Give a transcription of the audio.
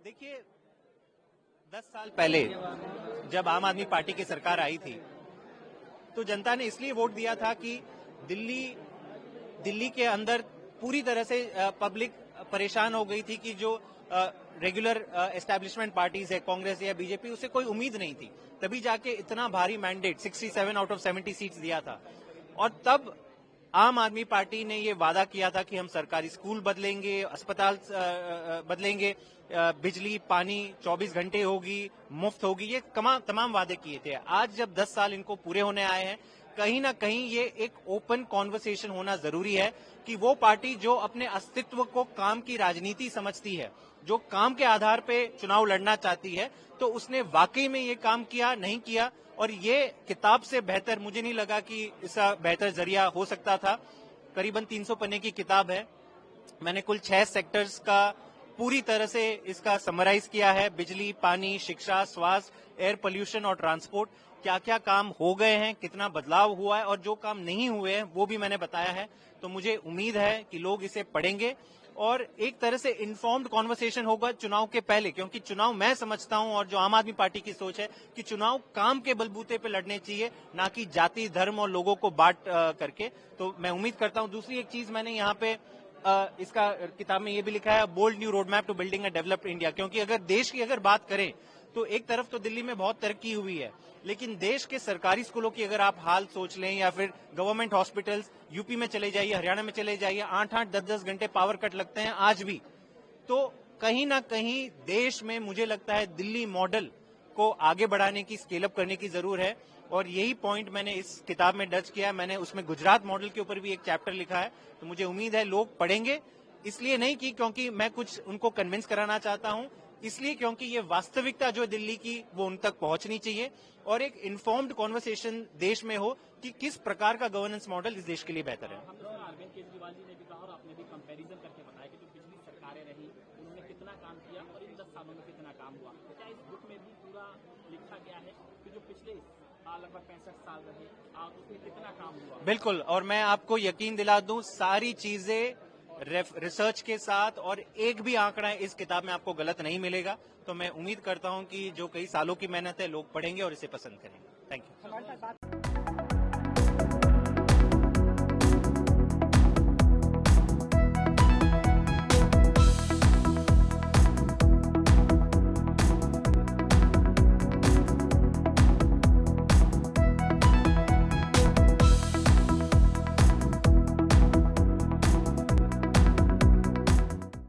देखिए 10 साल पहले जब आम आदमी पार्टी की सरकार आई थी तो जनता ने इसलिए वोट दिया था कि दिल्ली के अंदर पूरी तरह से पब्लिक परेशान हो गई थी कि जो रेगुलर एस्टैब्लिशमेंट पार्टीज है कांग्रेस या बीजेपी उसे कोई उम्मीद नहीं थी। तभी जाके इतना भारी मैंडेट 67 आउट ऑफ 70 सीट्स दिया था। और तब आम आदमी पार्टी ने ये वादा किया था कि हम सरकारी स्कूल बदलेंगे, अस्पताल बदलेंगे, बिजली पानी 24 घंटे होगी, मुफ्त होगी, ये तमाम वादे किए थे। आज जब 10 साल इनको पूरे होने आए हैं, कहीं ना कहीं ये एक ओपन कॉन्वर्सेशन होना जरूरी है कि वो पार्टी जो अपने अस्तित्व को काम की राजनीति समझती है, जो काम के आधार पे चुनाव लड़ना चाहती है, तो उसने वाकई में ये काम किया नहीं किया। और ये किताब से बेहतर मुझे नहीं लगा कि इसका बेहतर जरिया हो सकता था। करीबन 300 पन्ने की किताब है। मैंने कुल 6 सेक्टर्स का पूरी तरह से इसका समराइज किया है। बिजली, पानी, शिक्षा, स्वास्थ्य, एयर पोल्यूशन और ट्रांसपोर्ट, क्या क्या काम हो गए हैं, कितना बदलाव हुआ है और जो काम नहीं हुए हैं वो भी मैंने बताया है। तो मुझे उम्मीद है कि लोग इसे पढ़ेंगे और एक तरह से इन्फॉर्म्ड कॉन्वर्सेशन होगा चुनाव के पहले, क्योंकि चुनाव मैं समझता हूं और जो आम आदमी पार्टी की सोच है कि चुनाव काम के बलबूते पे लड़ने चाहिए, ना कि जाति, धर्म और लोगों को बांट करके। तो मैं उम्मीद करता हूं। दूसरी एक चीज मैंने यहाँ पे इसका किताब में ये भी लिखा है, bold new road map to building a developed India. क्योंकि अगर देश की बात करें तो एक तरफ तो दिल्ली में बहुत तरक्की हुई है, लेकिन देश के सरकारी स्कूलों की अगर आप हाल सोच लें या फिर गवर्नमेंट हॉस्पिटल्स, यूपी में चले जाइए, हरियाणा में चले जाइए, 8-8, 10-10 घंटे पावर कट लगते हैं आज भी। तो कहीं ना कहीं देश में मुझे लगता है दिल्ली मॉडल को आगे बढ़ाने की, स्केल अप करने की जरूरत है। और यही पॉइंट मैंने इस किताब में दर्ज किया। मैंने उसमें गुजरात मॉडल के ऊपर भी एक चैप्टर लिखा है। तो मुझे उम्मीद है लोग पढ़ेंगे, इसलिए नहीं कि क्योंकि मैं कुछ उनको कन्विंस कराना चाहता हूं, इसलिए क्योंकि ये वास्तविकता जो दिल्ली की वो उन तक पहुंचनी चाहिए और एक इन्फॉर्म्ड कॉन्वर्सेशन देश में हो कि किस प्रकार का गवर्नेंस मॉडल इस देश के लिए बेहतर है। अरविंद केजरीवाल जी ने भी कहा और आपने भी कंपैरिजन करके बताया कि जो पिछली सरकारें रही उन्होंने कितना काम किया और इन 10 सालों में कितना काम हुआ। क्या इस बुक में भी पूरा लिखा गया है कि जो पिछले लगभग 65 साल रहे उसमें कितना काम हुआ? बिल्कुल, और मैं आपको यकीन दिला दूं, सारी चीजें रिसर्च के साथ, और एक भी आंकड़ा इस किताब में आपको गलत नहीं मिलेगा। तो मैं उम्मीद करता हूं कि जो कई सालों की मेहनत है लोग पढ़ेंगे और इसे पसंद करेंगे। Thank you.